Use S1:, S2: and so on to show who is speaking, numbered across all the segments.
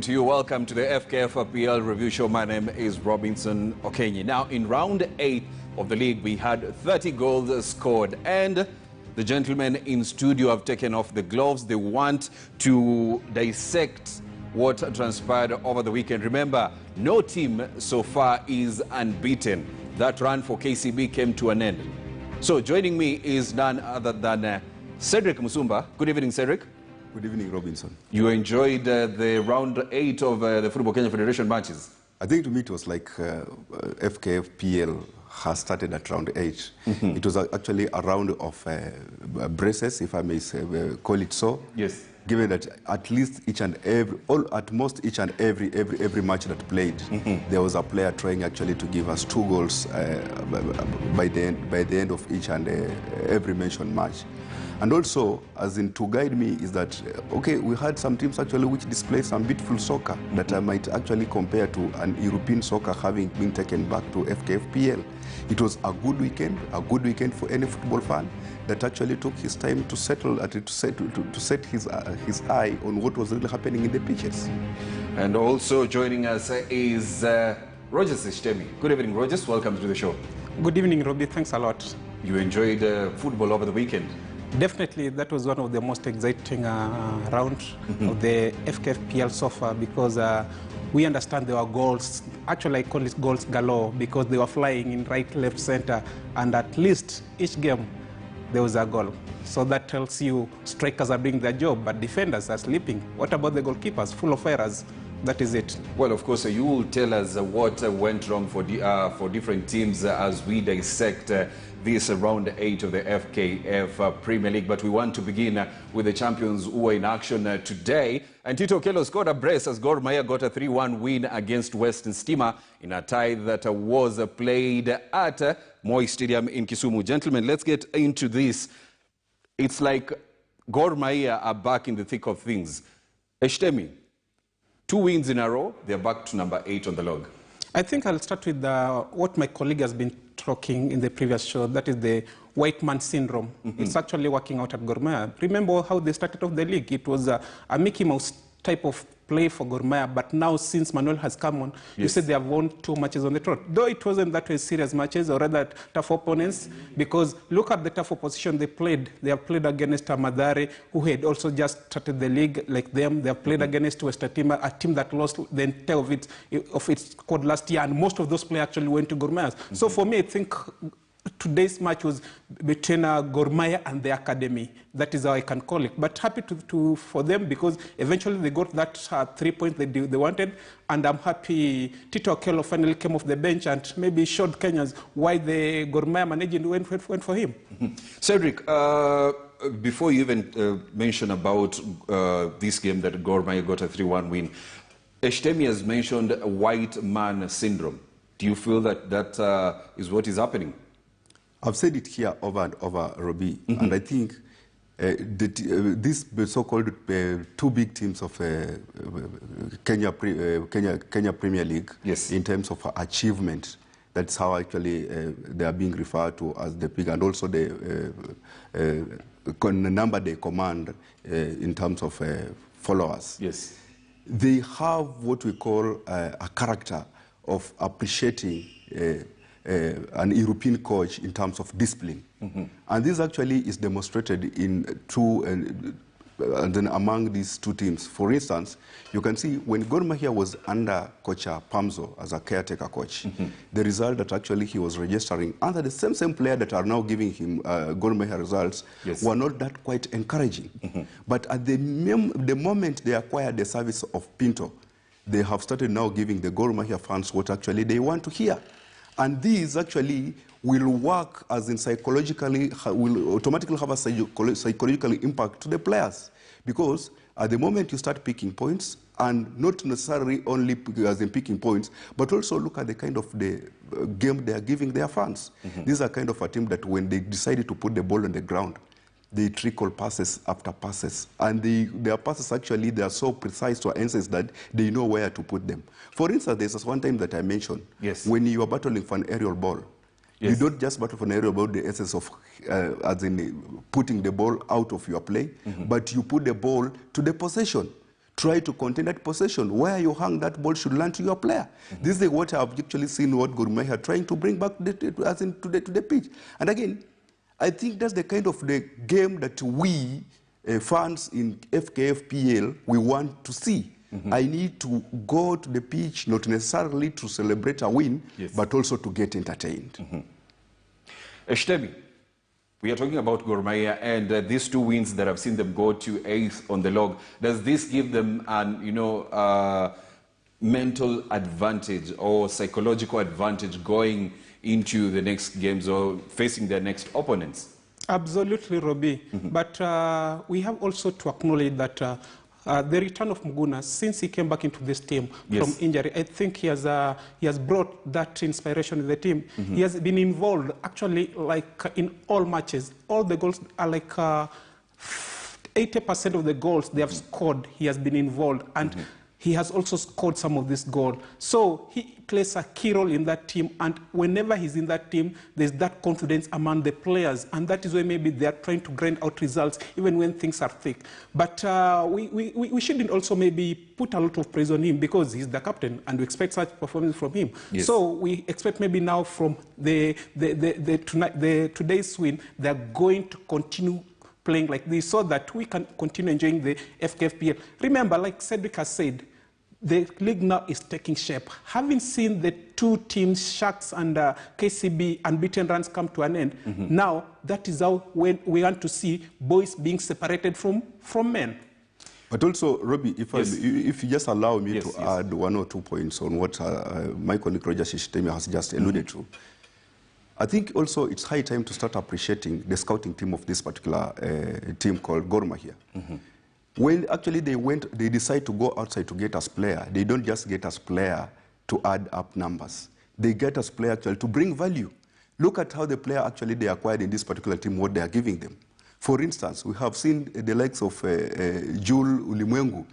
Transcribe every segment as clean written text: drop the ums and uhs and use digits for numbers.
S1: morning to you. Welcome to the FKF PL review show. My name is Robinson Okenyi. Now, in round 8 of the league, we had 30 goals scored, and the gentlemen in studio have taken off the gloves. They want to dissect what transpired over the weekend. Remember, no team so far is unbeaten. That run for KCB came to an end. So joining me is none other than Cedric Musumba. Good evening, Cedric.
S2: Good evening, Robinson.
S1: You enjoyed the round 8 of the Football Kenya Federation matches?
S2: I think to me it was like FKF PL has started at round 8. It was actually a round of braces, if I may say, call it so.
S1: Yes.
S2: Given that at least each and every, at most each and every match that played, there was a player trying actually to give us 2 goals by the end of each and every mentioned match. And also, as in to guide me, is that, okay, we had some teams actually which display some beautiful soccer that I might actually compare to an European soccer having been taken back to FKFPL. It was a good weekend for any football fan that actually took his time to settle, to set his eye on what was really happening in the pitches.
S1: And also joining us is Rogers Shtemi. Good evening, Rogers. Welcome to the show.
S3: Good evening, Robbie. Thanks a lot.
S1: You enjoyed football over the weekend?
S3: Definitely, that was one of the most exciting round of the FKFPL so far, because we understand there were goals. Actually, I call it goals galore, because they were flying in right, left, center, and at least each game there was a goal. So that tells you strikers are doing their job, but defenders are sleeping. What about the goalkeepers? Full of errors. That is it.
S1: Well, of course, you will tell us what went wrong for different teams as we dissect this round 8 of the FKF Premier League. But we want to begin with the champions who were in action today. And Tito Okello scored a brace as Gor Mahia got a 3-1 win against Western Stima in a tie that was played at Moi Stadium in Kisumu. Gentlemen, let's get into this. It's like Gor Mahia are back in the thick of things. Shtemi, 2 wins in a row, they're back to number 8 on the log.
S3: I think I'll start with what my colleague has been talking in the previous show. That is the white man syndrome. It's actually working out at Gor Mahia. Remember how they started off the league? It was a Mickey Mouse type of play for Gor Mahia, but now since Manuel has come on, you said they have won 2 matches on the trot. Though it wasn't that way serious matches, or rather tough opponents, because look at the tough opposition they played. They have played against Madare, who had also just started the league like them. They have played against West Atima, a team that lost the entire of its squad last year, and most of those players actually went to Gor Mahia. So for me, I think today's match was between Gor Mahia and the academy. That is how I can call it. But happy for them, because eventually they got that 3 points they wanted. And I'm happy Tito Okello finally came off the bench and maybe showed Kenyans why the Gor Mahia management went for him.
S1: Cedric, before you even mention about this game that Gor Mahia got a 3-1 win, Shtemi has mentioned white man syndrome. Do you feel that is what is happening?
S2: I've said it here over and over, Robbie, and I think these so-called 2 big teams of Kenya Premier League, in terms of achievement, that's how actually they are being referred to as the big, and also the number they command in terms of followers.
S1: Yes.
S2: They have what we call a character of appreciating an European coach in terms of discipline. And this actually is demonstrated in among these 2 teams. For instance, you can see when Gor Mahia was under Coach Pamzo as a caretaker coach, the result that actually he was registering under the same player that are now giving him Gor Mahia results were not that quite encouraging. But at the moment they acquired the service of Pinto, they have started now giving the Gor Mahia fans what actually they want to hear. And these actually will work as in psychologically, will automatically have a psychological impact to the players. Because at the moment you start picking points, and not necessarily only as in picking points, but also look at the kind of the game they are giving their fans. These are kind of a team that when they decided to put the ball on the ground, they trickle passes after passes. And their passes actually, they are so precise to answers that they know where to put them. For instance, there's one time that I mentioned, when you are battling for an aerial ball, you don't just battle for an aerial ball, the essence of, as in putting the ball out of your play, but you put the ball to the possession, try to contain that possession. Where you hang that ball should land to your player. This is what I've actually seen what Gor Mahia trying to bring back to the pitch. And again, I think that's the kind of the game that we fans in FKF PL we want to see. I need to go to the pitch not necessarily to celebrate a win, but also to get entertained.
S1: Shtebi, we are talking about Gor Mahia and these 2 wins that have seen them go to 8th on the log. Does this give them an, mental advantage or psychological advantage going into the next games or facing their next opponents? Absolutely,
S3: Robbie. But we have also to acknowledge that the return of Muguna, since he came back into this team from injury, I think he has brought that inspiration in the team. He has been involved, actually, like in all matches. All the goals are like 80% of the goals they have scored, he has been involved. And he has also scored some of this goal. So he plays a key role in that team, and whenever he's in that team, there's that confidence among the players, and that is why maybe they're trying to grind out results, even when things are thick. But we shouldn't also maybe put a lot of praise on him, because he's the captain, and we expect such performance from him. So we expect maybe now from today's win, they're going to continue playing like this so that we can continue enjoying the FKFPL. Remember, like Cedric has said, the league now is taking shape. Having seen the 2 teams, Sharks and KCB, unbeaten runs come to an end, now that is how we want to see boys being separated from men.
S2: But also, Robbie, if you just allow me to add 1 or 2 points on what my colleague Roger Shishtemi has just alluded to. I think also it's high time to start appreciating the scouting team of this particular team called Gor Mahia. When actually they decide to go outside to get us player, they don't just get us player to add up numbers. They get us player actually to bring value. Look at how the player actually they acquired in this particular team, what they are giving them. For instance, we have seen the likes of Jules Ulimwengu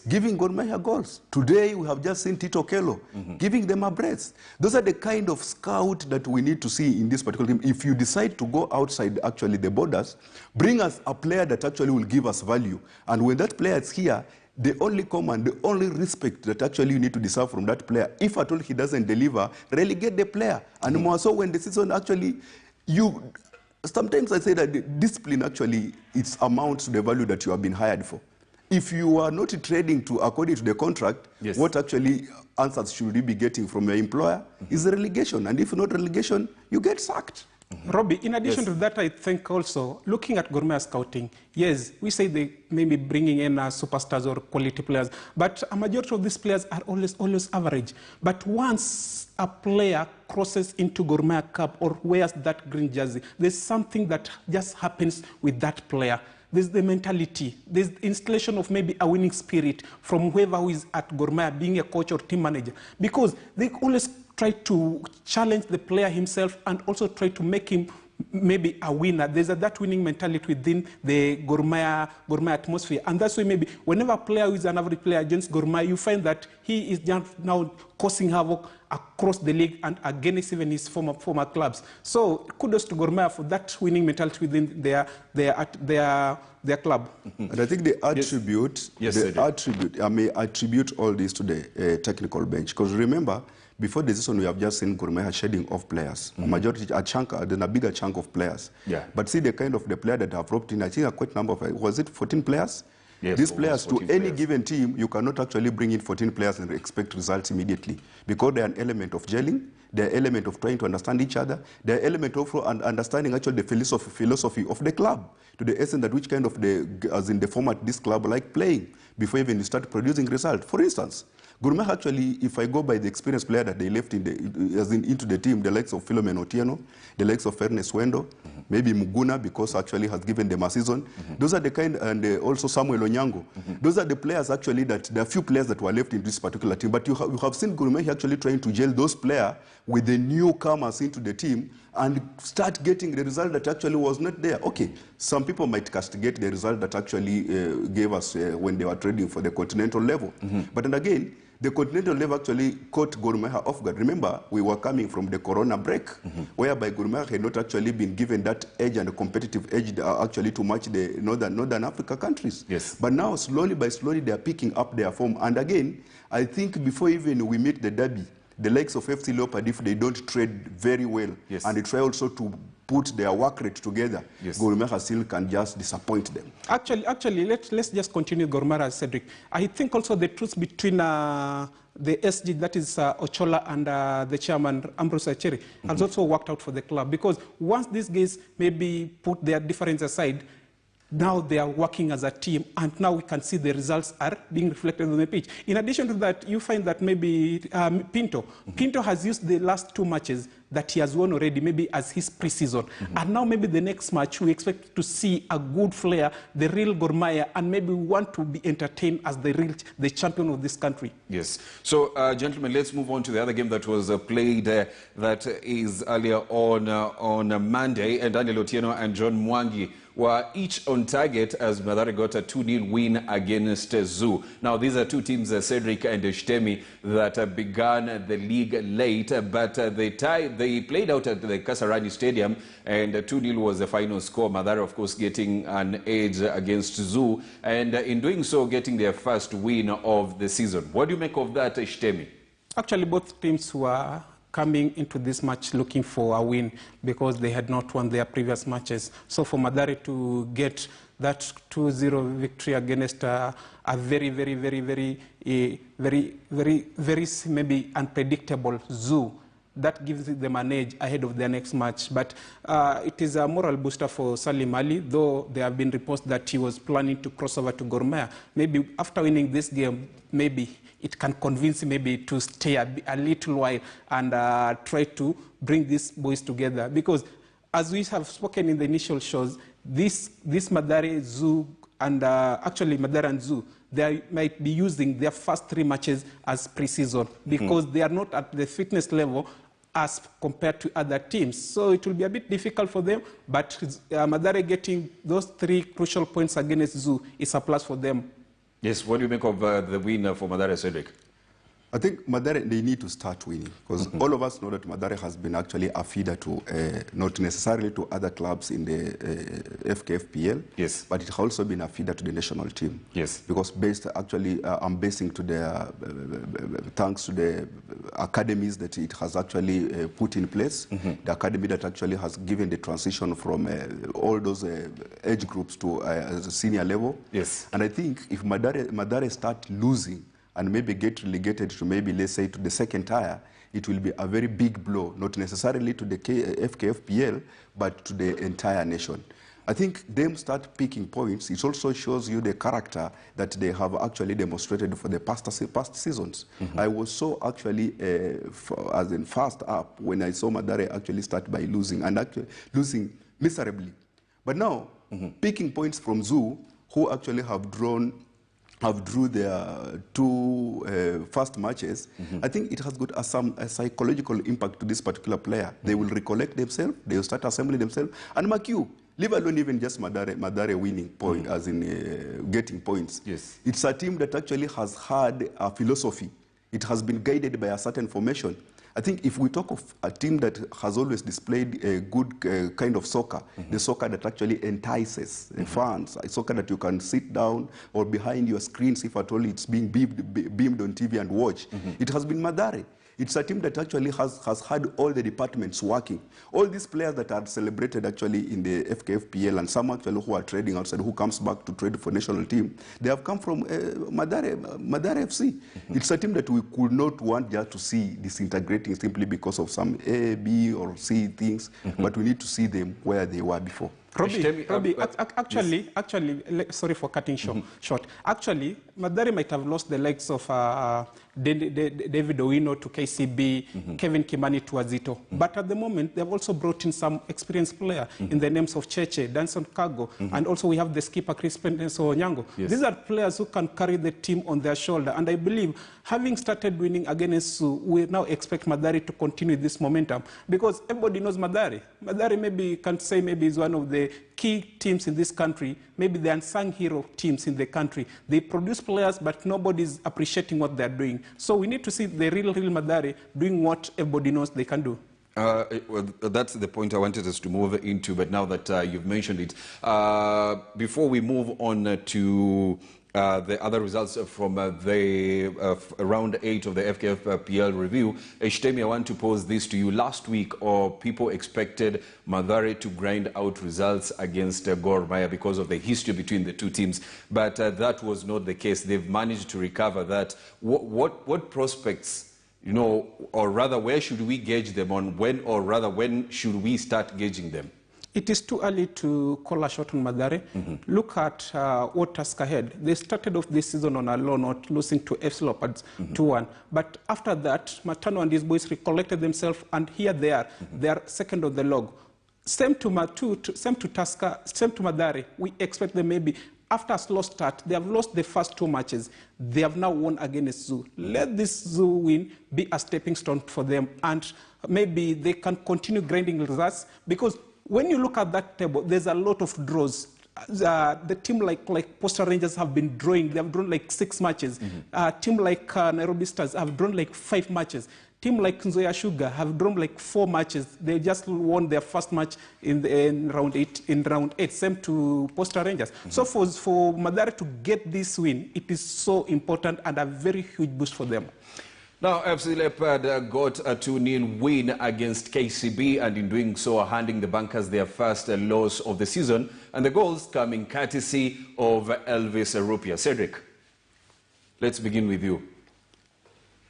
S2: giving Gor Mahia goals. Today, we have just seen Tito Kelo giving them a brace. Those are the kind of scout that we need to see in this particular team. If you decide to go outside actually the borders, bring us a player that actually will give us value. And when that player is here, the only command, the only respect that actually you need to deserve from that player, if at all he doesn't deliver, relegate the player. And more so when the season actually, sometimes I say that the discipline actually it's amounts to the value that you have been hired for. If you are not trading to according to the contract, what actually answers should you be getting from your employer is the relegation. And if not relegation, you get sacked.
S3: Robbie, in addition to that, I think also, looking at Gor Mahia scouting, yes, we say they may be bringing in superstars or quality players, but a majority of these players are always average. But once a player crosses into Gor Mahia Cup or wears that green jersey, there's something that just happens with that player. There's the mentality. There's the installation of maybe a winning spirit from whoever who is at Gor Mahia, being a coach or team manager, because they always try to challenge the player himself and also try to make him maybe a winner. There's that winning mentality within the Gor Mahia atmosphere. And that's why maybe whenever a player who is an average player against Gor Mahia, you find that he is just now causing havoc across the league and against even his former clubs. So kudos to Gor Mahia for that winning mentality within their club.
S2: And I think the attribute, I may attribute all this to the technical bench. Because remember, before the season, we have just seen Gor Mahia shedding off players. A majority, then a bigger chunk of players. But see the kind of the player that have roped in, I think a quite number of, was it 14 players? These players, to any given team, you cannot actually bring in 14 players and expect results immediately. Because they are an element of gelling, they are an element of trying to understand each other, they are an element of understanding actually the philosophy of the club, to the extent that which kind of as in the format this club like playing, before even you start producing results. For instance, Gor Mahia actually, if I go by the experienced player that they left into the team, the likes of Philomen Otieno, the likes of Ernest Wendo, maybe Muguna, because actually has given them a season. Those are the kind, and also Samuel Onyango. Those are the players actually that, there are few players that were left in this particular team. But you have seen Gor Mahia actually trying to gel those players with the newcomers into the team and start getting the result that actually was not there. Okay, some people might castigate the result that actually gave us when they were trading for the continental level. But then again, the continental level actually caught Gor Mahia off guard. Remember, we were coming from the Corona break, whereby Gor Mahia had not actually been given that edge and a competitive edge actually to match the Northern Africa countries.
S1: Yes.
S2: But now, slowly by slowly, they are picking up their form. And again, I think before even we meet the derby, the likes of FC Leopard, if they don't trade very well,
S1: yes,
S2: and they try also to put their work rate together,
S1: yes,
S2: Gor Mahia still can just disappoint them.
S3: Actually, let's just continue Gor Mahia, Cedric. I think also the truth between the SG, that is Ochola, and the chairman, Ambrose Acheri, has also worked out for the club. Because once these guys maybe put their differences aside, now they are working as a team, and now we can see the results are being reflected on the pitch. In addition to that, you find that maybe Pinto has used the last 2 matches that he has won already, maybe as his pre-season. And now maybe the next match, we expect to see a good player, the real Gor Mahia, and maybe we want to be entertained as the champion of this country.
S1: Yes. So, gentlemen, let's move on to the other game that was played that is earlier on Monday. And Daniel Otieno and John Mwangi were each on target as Mathare got a 2-0 win against Zoo. Now, these are two teams, Cedric and Shtemi, that began the league late, but they played out at the Kasarani Stadium, and 2-0 was the final score. Mathare, of course, getting an edge against Zoo, and in doing so, getting their first win of the season. What do you make of that, Shtemi?
S3: Actually, both teams were coming into this match looking for a win because they had not won their previous matches. So for Mathare to get that 2-0 victory against a very maybe unpredictable Zoo, that gives them an edge ahead of their next match. But it is a moral booster for Salim Ali, though there have been reports that he was planning to cross over to Gor Mahia. Maybe after winning this game, maybe it can convince him maybe to stay a little while and try to bring these boys together. Because as we have spoken in the initial shows, this Mathare, Zoo, and actually Mathare and Zoo, they might be using their first 3 matches as pre-season because they are not at the fitness level as compared to other teams. So it will be a bit difficult for them, but Mathare getting those 3 crucial points against Zoo is a plus for them.
S1: Yes, what do you make of the win for Mathare, Cedric?
S2: I think Mathare, they need to start winning because all of us know that Mathare has been actually a feeder to, not necessarily to other clubs in the FKFPL,
S1: yes,
S2: but it has also been a feeder to the national team.
S1: Yes. Because
S2: I'm basing to the, thanks to the academies that it has actually put in place, the academy that actually has given the transition from all those age groups to senior level.
S1: Yes.
S2: And I think if Mathare start losing, and maybe get relegated to maybe, let's say, to the second tier, it will be a very big blow, not necessarily to the FKFPL, but to the entire nation. I think them start picking points. It also shows you the character that they have actually demonstrated for the past seasons. I was so actually, as in fast up, when I saw Mathare actually start by losing, and actually losing miserably. But now, picking points from Zoo, who actually have drew their 2 first matches, I think it has got a psychological impact to this particular player. They will recollect themselves, they will start assembling themselves, and mark you, leave alone even just Mathare winning point, as in getting points.
S1: Yes.
S2: It's a team that actually has had a philosophy. It has been guided by a certain formation. I think if we talk of a team that has always displayed a good kind of soccer, the soccer that actually entices the fans, a soccer that you can sit down or behind your screens if at all it's being beamed on TV and watch, it has been Mathare. It's a team that actually has had all the departments working. All these players that are celebrated actually in the FKFPL, and some actually who are trading outside, who comes back to trade for national team, they have come from Mathare FC. It's a team that we could not want just to see disintegrating simply because of some A, B, or C things, but we need to see them where they were before.
S3: Robbie, actually, sorry for cutting short. Actually, Mathare might have lost the likes of David Owino to KCB, Kevin Kimani to Azito. But at the moment, they have also brought in some experienced player in the names of Cheche, Danson Kago, and also we have the skipper Chris Pendenso Onyango. Yes. These are players who can carry the team on their shoulder. And I believe, having started winning against Sioux, we now expect Mathare to continue this momentum. Because everybody knows Mathare. Mathare maybe can't say maybe is one of the key teams in this country, maybe the unsung hero teams in the country. They produce players, but nobody's appreciating what they're doing. So we need to see the real Mathare doing what everybody knows they can do.
S1: Well, that's the point I wanted us to move into, but now that you've mentioned it, before we move on to the other results from the round 8 of the FKF PL review, Shtemi, I want to pose this to you. Last week, people expected Mathare to grind out results against Gor Mahia because of the history between the two teams, but that was not the case. They've managed to recover that. What prospects, you know, or rather, where should we gauge them on? When should we start gauging them?
S3: It is too early to call a shot on Mathare. Look at what task ahead. They started off this season on a low note, losing to FC Leopards 2-1. But after that, Matano and his boys recollected themselves, and here they are. They are second on the log. Same to Mathare. We expect them maybe. After a slow start, they have lost the first 2 matches. They have now won against Zoo. Let this Zoo win be a stepping stone for them, and maybe they can continue grinding results, because when you look at that table, there's a lot of draws. The team like Posta Rangers have been drawing. They have drawn like 6 matches. Team like Nairobi Stars have drawn like 5 matches. Team like Nzoia Sugar have drawn like 4 matches. They just won their first match in round 8. Same to Posta Rangers. So for Mathare to get this win, it is so important and a very huge boost for them.
S1: Now, FC Leopard got a 2-0 win against KCB, and in doing so, handing the Bankers their first loss of the season, and the goals coming courtesy of Elvis Rupia. Cedric, let's begin with you.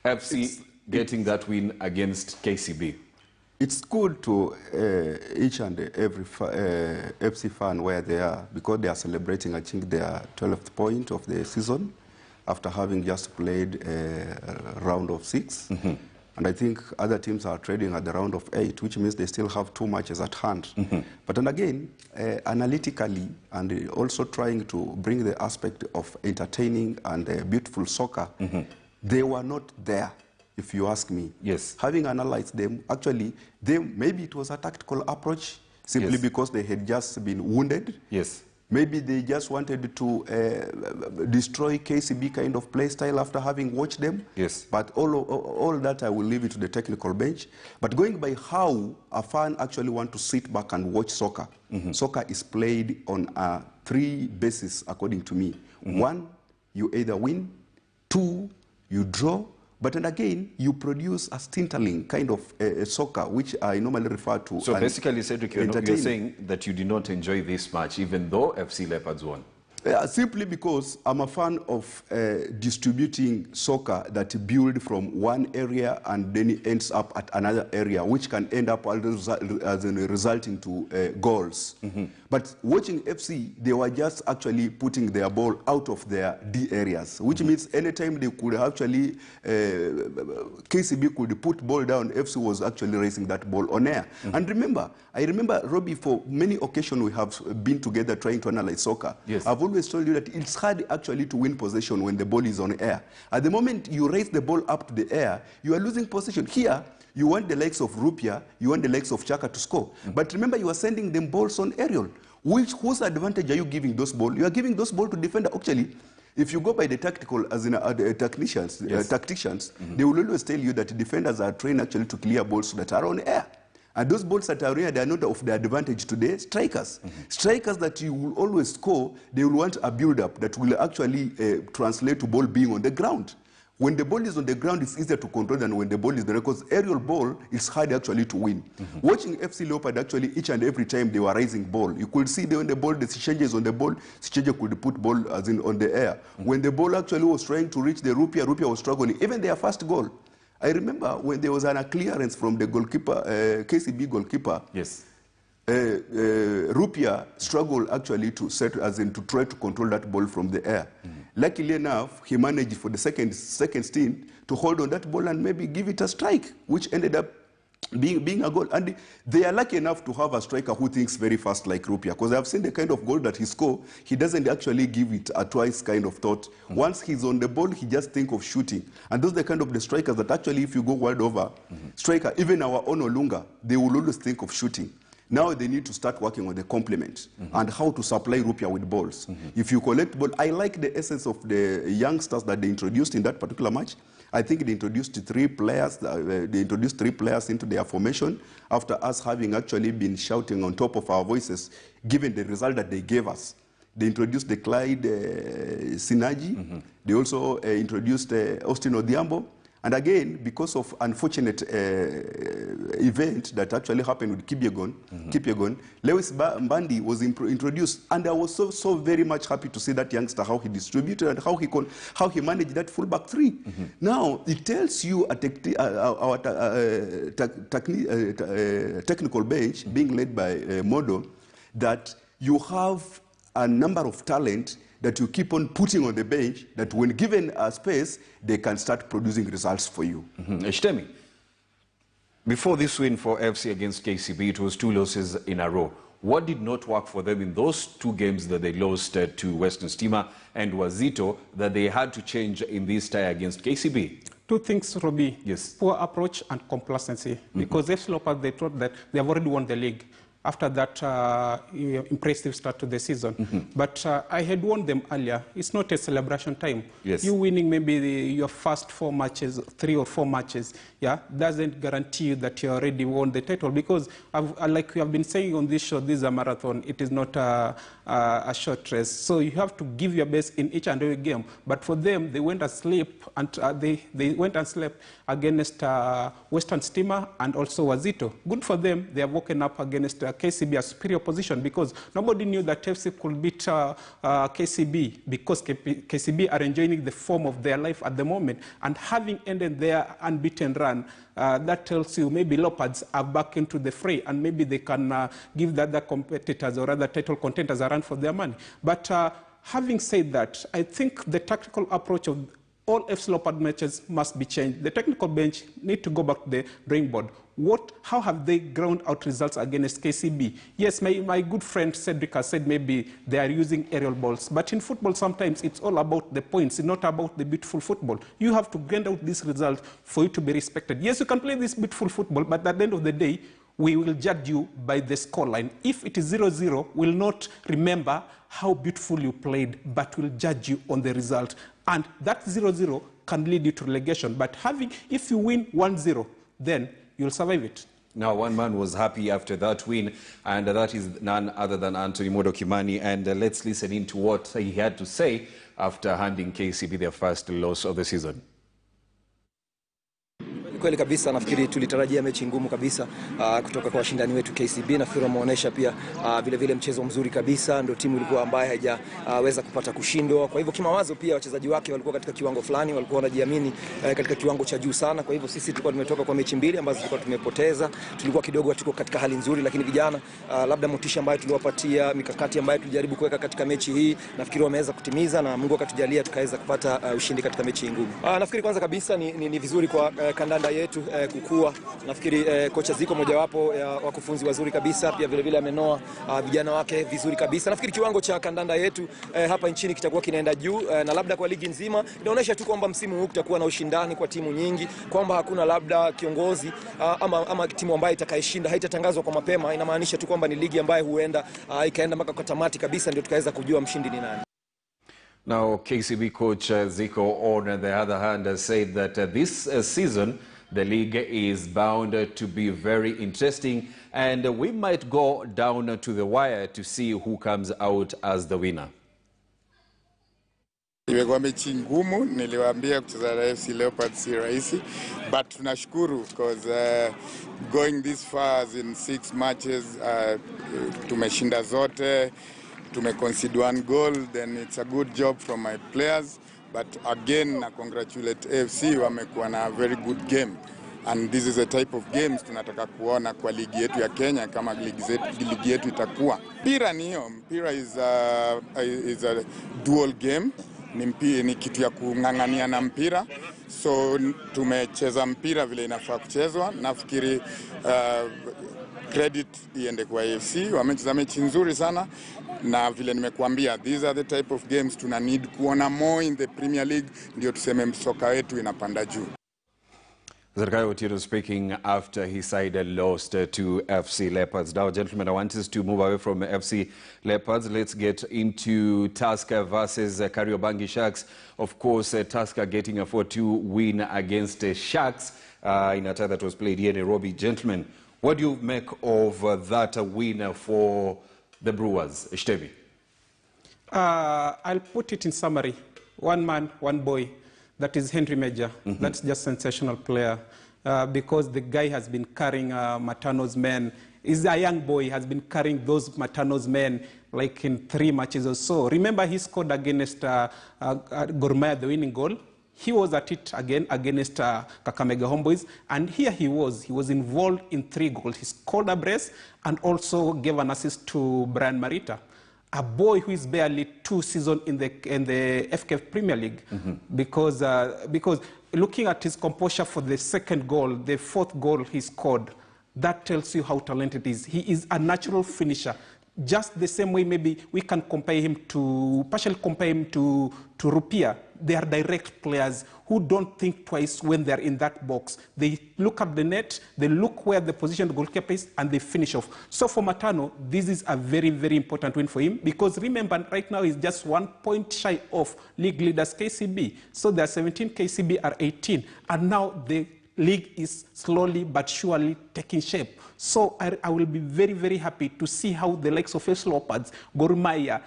S1: FC getting that win against KCB.
S2: It's good to each and every FC fan where they are, because they are celebrating, I think, their 12th point of the season, after having just played a round of 6. And I think other teams are trading at the round of 8, which means they still have 2 matches at hand. But then again, analytically, and also trying to bring the aspect of entertaining and beautiful soccer, they were not there, if you ask me.
S1: Yes.
S2: Having analyzed them, actually, maybe it was a tactical approach, simply because they had just been wounded.
S1: Yes.
S2: Maybe they just wanted to destroy KCB kind of play style after having watched them.
S1: Yes.
S2: But all that I will leave it to the technical bench. But going by how a fan actually want to sit back and watch soccer, soccer is played on 3 bases, according to me. 1, you either win. 2, you draw. But then again, you produce a stintling kind of soccer, which I normally refer to.
S1: So basically, Cedric, you're saying that you did not enjoy this match, even though FC Leopards won.
S2: Simply because I'm a fan of distributing soccer that build from one area and then it ends up at another area, which can end up as resulting to goals. But watching FC, they were just actually putting their ball out of their D areas, which means anytime they could actually, KCB could put ball down, FC was actually racing that ball on air. And I remember, Robbie, for many occasions we have been together trying to analyze soccer.
S1: Yes.
S2: I've always told you that it's hard actually to win possession when the ball is on air. At the moment you raise the ball up to the air, you are losing possession. Here, you want the likes of Rupia, you want the likes of Chaka to score. But remember, you are sending them balls on aerial. Whose advantage are you giving those balls? You are giving those balls to defender. Actually, if you go by the tactical, as in tacticians, they will always tell you that defenders are trained actually to clear balls that are on air. And those balls that are here, they are not of the advantage today. Strikers. Strikers that you will always score, they will want a build-up that will actually translate to ball being on the ground. When the ball is on the ground, it's easier to control than when the ball is there, because aerial ball is hard actually to win. Watching FC Leopard, actually, each and every time they were raising ball, you could see when the ball, the Sichenje on the ball, Sichenje could put ball as in on the air. When the ball actually was trying to reach the Rupia, Rupia was struggling. Even their first goal, I remember when there was a clearance from the goalkeeper, KCB goalkeeper.
S1: Yes.
S2: Rupia struggled actually to set, as in to try to control that ball from the air. Luckily enough, he managed for the second stint to hold on that ball and maybe give it a strike, which ended up being a goal. And they are lucky enough to have a striker who thinks very fast like Rupia, because I've seen the kind of goal that he scores. He doesn't actually give it a twice kind of thought. Once he's on the ball, he just think of shooting. And those are the kind of the strikers that actually, if you go world over, striker, even our own Olunga, they will always think of shooting. Now they need to start working on the complement and how to supply Rupia with balls. If you collect ball, I like the essence of the youngsters that they introduced in that particular match. I think they introduced three players into their formation after us having actually been shouting on top of our voices, given the result that they gave us. They introduced the Clyde Sinaji. They also introduced Austin Odhiambo. And again, because of unfortunate event that actually happened with Kipyegon, Lewis Mbandi was introduced, and I was so very much happy to see that youngster, how he distributed and how he managed that fullback three. Now it tells you our technical bench being led by Modo that you have a number of talent that you keep on putting on the bench, that when given a space, they can start producing results for you.
S1: Shtemi, before this win for FC against KCB, it was 2 losses in a row. What did not work for them in those 2 games that they lost to Western Stima and Wazito that they had to change in this tie against KCB?
S3: 2 things, Robbie.
S1: Yes.
S3: Poor approach and complacency. Because FC Leopards, they thought that they have already won the league after that impressive start to the season. But I had warned them earlier, it's not a celebration time.
S1: Yes.
S3: You winning maybe your first 4 matches, 3 or 4 matches, doesn't guarantee you that you already won the title, because like we have been saying on this show, this is a marathon, it is not a short race. So you have to give your best in each and every game. But for them, they went asleep, and they went and slept against Western Stima and also Wazito. Good for them, they have woken up against KCB, a superior position, because nobody knew that FC could beat KCB, because KCB are enjoying the form of their life at the moment. And having ended their unbeaten run, that tells you maybe Leopards are back into the fray, and maybe they can give the other competitors or other title contenders a run for their money. But having said that, I think the tactical approach of all FC Leopard matches must be changed. The technical bench need to go back to the drawing board. How have they ground out results against KCB? Yes, my good friend Cedric has said maybe they are using aerial balls. But in football, sometimes it's all about the points. It's not about the beautiful football. You have to grind out these results for you to be respected. Yes, you can play this beautiful football, but at the end of the day, we will judge you by the scoreline. If it is 0-0, we'll not remember how beautiful you played, but we'll judge you on the result. And that 0-0 can lead you to relegation. But if you win 1-0, then you'll survive it.
S1: Now, one man was happy after that win, and that is none other than Anthony Modo Kimani. And let's listen in to what he had to say after handing KCB their first loss of the season.
S4: Kweli kabisa, nafikiri tulitarajia mechi ngumu kabisa kutoka kwa washindani wetu KCB. Nafikiri wameonyesha pia vile vile mchezo mzuri kabisa, ndio timu ilikuwa ambaye haijaweza kupata kushindwa. Kwa hivyo kimawazo pia wachezaji wake walikuwa katika kiwango fulani, walikuwa wanajiamini katika kiwango cha juu sana. Kwa hivyo sisi tulikuwa tumetoka kwa mechi 2 ambazo tulikuwa tumepoteza, tulikuwa kidogo tuko katika hali nzuri, lakini vijana labda motisha ambayo tuliwapatia, mikakati ambayo tulijaribu kuweka katika mechi hii, nafikiri wameweza kutimiza na Mungu akatujalia tukaweza kupata ushindi katika mechi hii ngumu. Nafikiri kwanza kabisa ni vizuri kwa kandanda yetu kukua. Nafikiri kocha Ziko mojawapo ya wakufunzi wazuri kabisa, pia vile vile amenoa vijana wake vizuri kabisa. Nafikiri kiwango cha kandanda yetu hapa nchini kitakuwa kinaenda juu, na labda kwa ligi nzima inaonyesha tu kwamba msimu huu kutakuwa na ushindani kwa timu nyingi, kwamba hakuna labda kiongozi ama timu ambayo itakayeshinda haitatangazwa kwa mapema. Inamaanisha tu kwamba ni ligi ambayo huenda ikaenda mpaka kwa tamati kabisa, ndio tukaweza kujua mshindi ni nani.
S1: Now, KCB coach Ziko, on the other hand, has said that this season the league is bound to be very interesting, and we might go down to the wire to see who comes out as the winner.
S5: Imekuwa mechi ngumu, niliwaambia kucheza na FC Leopards si rahisi, but tunashukuru because going this far as in 6 matches, tumeshinda zote, tumeconcede 1 goal, then it's a good job from my players. But again, I congratulate AFC, wamekuwa na a very good game. and this is a type of games tunataka kuona kwa ligi yetu ya Kenya kama ligi yetu itakuwa. Mpira ni hiyo, mpira is a dual game, ni kitu ya kung'ang'ania na mpira, so tumecheza mpira vile inafaa kuchezwa. Nafikiri credit iende kwa AFC, wamecheza mechi nzuri sana, na vile nimekuambia, these are the type of games tuna need kuona more in the Premier League, ndio tuseme soka yetu inapanda juu.
S1: Zergayo Otieno speaking after his side lost to FC Leopards. Now, gentlemen, I want us to move away from FC Leopards. Let's get into Tusker versus Kariobangi Sharks. Of course, Tusker getting a 4-2 win against Sharks in a tie that was played here in Nairobi. Gentlemen, what do you make of that win for the Brewers? Shtevi?
S3: I'll put it in summary. One man, one boy. That is Henry Major. That's just sensational player because the guy has been carrying Matano's men. He's a young boy, has been carrying those Matano's men like in 3 matches or so. Remember he scored against Gor Mahia, the winning goal. He was at it again against Kakamega Homeboys, and here he was involved in 3 goals. He scored a brace and also gave an assist to Brian Marita, a boy who is barely 2 seasons in the FKF Premier League, because looking at his composure for the 2nd goal, the 4th goal he scored, that tells you how talented he is. He is a natural finisher. Just the same way maybe we can partially compare him to Rupia. They are direct players who don't think twice when they're in that box. They look at the net, they look where the position the goalkeeper is, and they finish off. So for Matano, this is a very, very important win for him, because remember, right now he's just 1 point shy of league leaders KCB. So there are 17, KCB are 18, and now the league is slowly but surely taking shape. So I will be very, very happy to see how the likes of FC Leopards, Gor Mahia,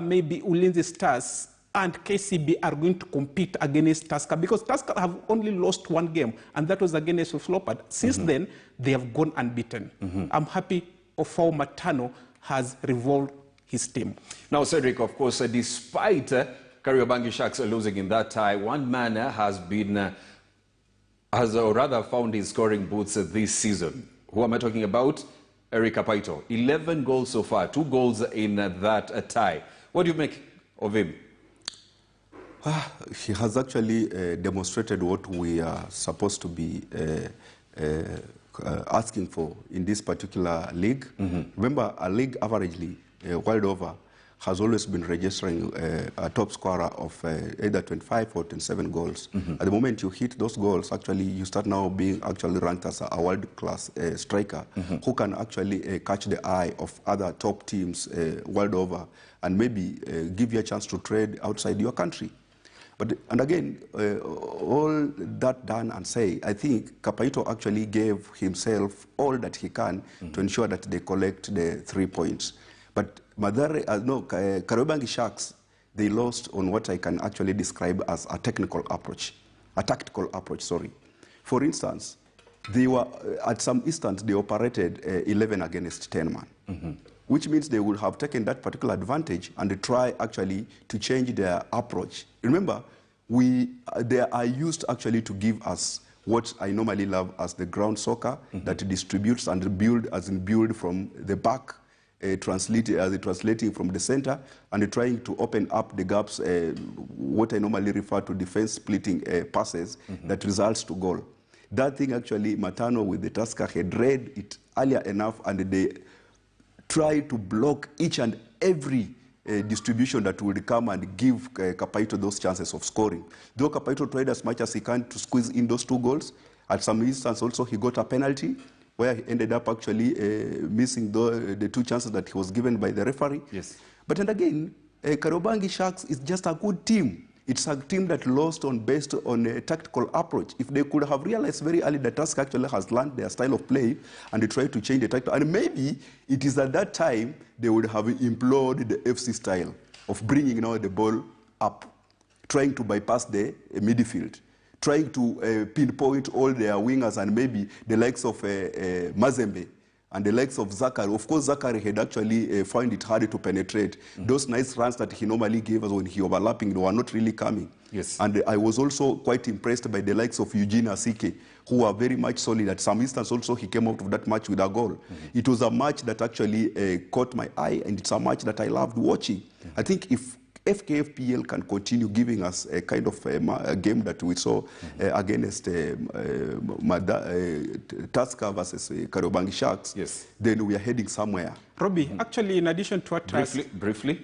S3: maybe Ulinzi Stars, and KCB are going to compete against Tusker, because Tusker have only lost 1 game, and that was against FC Leopards. Since then, they have gone unbeaten. I'm happy of how Matano has revolved his team.
S1: Now, Cedric, of course, despite Kariobangi Sharks losing in that tie, one man has found his scoring boots this season. Who am I talking about? Eric Kapaito. 11 goals so far, 2 goals in that tie. What do you make of him?
S2: He has actually demonstrated what we are supposed to be asking for in this particular league. Remember, a league averagely, world over, has always been registering a top scorer of either 25 or 27 goals. At the moment you hit those goals, actually you start now being actually ranked as a world-class striker who can actually catch the eye of other top teams world over, and maybe give you a chance to trade outside your country. And again, all that done and say, I think Kapaito actually gave himself all that he can to ensure that they collect the 3 points. But Kariobangi Sharks, they lost on what I can actually describe as a tactical approach. For instance, they were, at some instance, they operated 11 against 10 man, which means they would have taken that particular advantage and try actually to change their approach. Remember, they are used actually to give us what I normally love as the ground soccer that distributes and build from the back, translating from the center and trying to open up the gaps, what I normally refer to defense splitting passes that results to goal. That thing actually, Matano with the Tusker had read it earlier enough, and they try to block each and every distribution that would come and give Kapaito those chances of scoring. Though Kapaito tried as much as he can to squeeze in those 2 goals, at some instance also he got a penalty where he ended up actually missing the 2 chances that he was given by the referee.
S1: Yes.
S2: But then again, Kariobangi Sharks is just a good team. It's a team that lost based on a tactical approach. If they could have realized very early that Tusker actually has learned their style of play and they tried to change the tactical, and maybe it is at that time they would have employed the FC style of bringing now the ball up, trying to bypass the midfield, trying to pinpoint all their wingers and maybe the likes of Mazembe and the likes of Zachary. Of course, Zachary had actually found it hard to penetrate. Those nice runs that he normally gave us when he overlapping, they were not really coming.
S1: Yes.
S2: And I was also quite impressed by the likes of Eugene Asike, who are very much solid. At some instance also, he came out of that match with a goal. It was a match that actually caught my eye, and it's a match that I loved watching. I think if FKF PL can continue giving us a kind of a game that we saw against Tusker versus Kariobangi Sharks,
S1: yes,
S2: then we are heading somewhere.
S3: Robbie, actually, in addition to what...
S1: Briefly?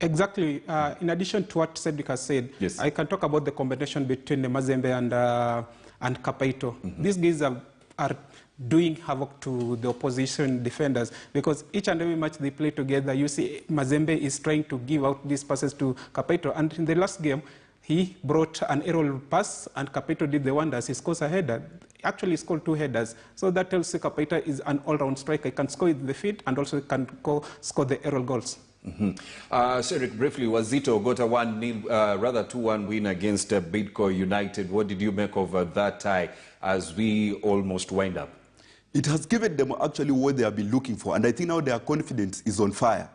S3: Exactly. In addition to what Cedric has said,
S1: yes,
S3: I can talk about the combination between Mazembe and Kapaito. These guys are doing havoc to the opposition defenders, because each and every match they play together, you see Mazembe is trying to give out these passes to Kapaito. And in the last game, he brought an aerial pass, and Kapaito did the wonders. He scores a header. Actually, he scored 2 headers. So that tells you Kapaito is an all-round striker. He can score with the feet and also can score the aerial goals.
S1: Cedric, briefly, Wazito got a 2-1 win against Bidco United. What did you make of that tie as we almost wind up?
S2: It has given them actually what they have been looking for, and I think now their confidence is on fire.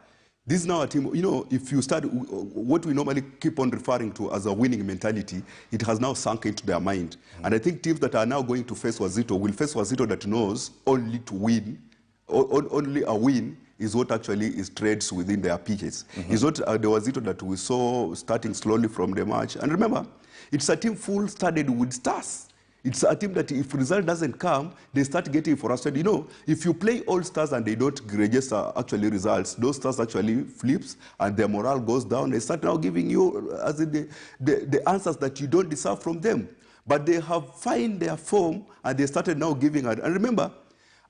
S2: This is now a team, you know, if you start what we normally keep on referring to as a winning mentality, it has now sunk into their mind. And I think teams that are now going to face Wazito will face Wazito that knows only to win, only a win is what actually is trades within their pitches. It's not the Wazito that we saw starting slowly from the match. And remember, it's a team full studded with stars. It's a team that if result doesn't come, they start getting frustrated. You know, if you play all stars and they don't register actually results, those stars actually flips and their morale goes down. They start now giving you as in the answers that you don't deserve from them. But they have found their form and they started now giving out. And remember,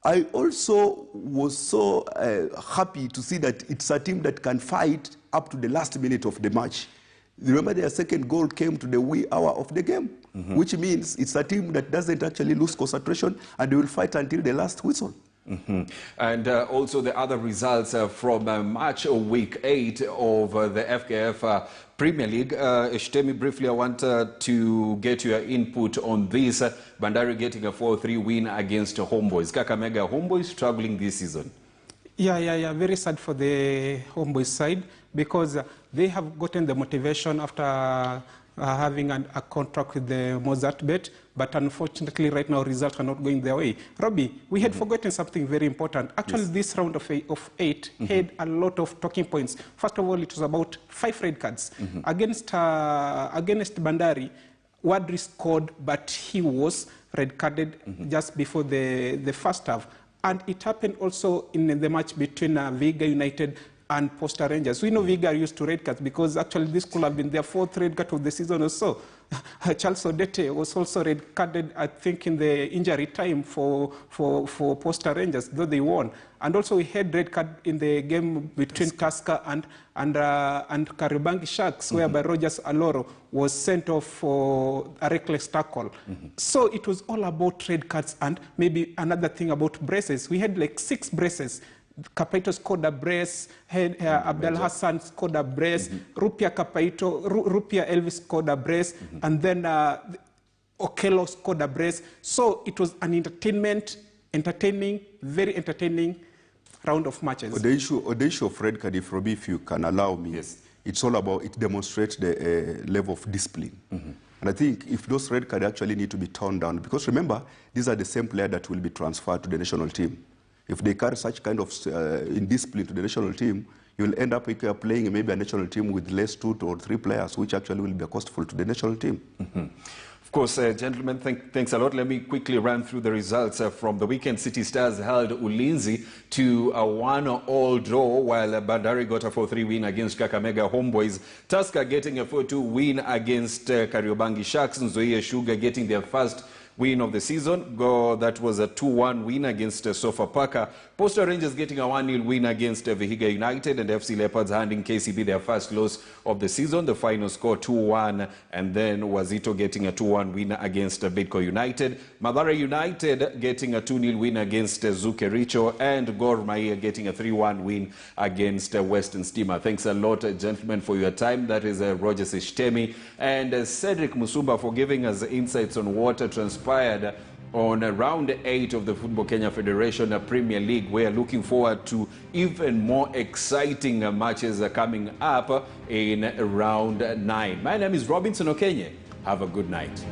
S2: I also was so happy to see that it's a team that can fight up to the last minute of the match. Remember, their second goal came to the wee hour of the game, which means it's a team that doesn't actually lose concentration, and they will fight until the last whistle.
S1: And also the other results from match week 8 of the FKF Premier League. Shtemi, briefly, I want to get your input on this. Bandari getting a 4-3 win against Homeboys. Kakamega Homeboys struggling this season.
S3: Yeah. Very sad for the Homeboys side, because they have gotten the motivation after having a contract with the Mozart Bet, but unfortunately right now results are not going their way. Robbie, we had forgotten something very important. Actually, this round of 8 had a lot of talking points. First of all, it was about 5 red cards. Against Bandari, Wadri scored, but he was red carded just before the first half. And it happened also in the match between Viga United and Posta Rangers. We know Viga are used to red cards because actually this could have been their 4th red card of the season or so. Charles Odete was also red carded, I think, in the injury time for Posta Rangers, though they won. And also we had red card in the game between Tusker and Kariobangi Sharks, whereby Rogers Aloro was sent off for a reckless tackle. So it was all about red cards, and maybe another thing about braces. We had like 6 braces. Kapaito scored a brace, Abdel Hassan scored a brace, Rupia Elvis scored a brace, and then Okello scored a brace. So it was an very entertaining round of matches.
S2: The issue of red card, if you can allow me, it's all about, it demonstrates the level of discipline. And I think if those red cards actually need to be torn down, because remember, these are the same players that will be transferred to the national team. If they carry such kind of indiscipline to the national team, you'll end up playing maybe a national team with less 2 or 3 players, which actually will be costful to the national team.
S1: Of course, gentlemen, thanks a lot. Let me quickly run through the results from the weekend. City Stars held Ulinzi to a 1-all draw, while Bandari got a 4-3 win against Kakamega Homeboys. Tusker getting a 4-2 win against Kariobangi Sharks. Nzoia Sugar getting their first win of the season. That was a 2-1 win against Sofapaka. Posta Rangers getting a 1-0 win against Vihiga United, and FC Leopards handing KCB their first loss of the season. The final score 2-1, and then Wazito getting a 2-1 win against Bidco United. Mathare United getting a 2-0 win against Zukericho, and Gor Mahia getting a 3-1 win against Western Stima. Thanks a lot, gentlemen, for your time. That is Roger Sishtemi and Cedric Musumba for giving us insights on what transpired on round 8 of the Football Kenya Federation Premier League. We are looking forward to even more exciting matches coming up in round 9. My name is Robinson Okenye. Have a good night.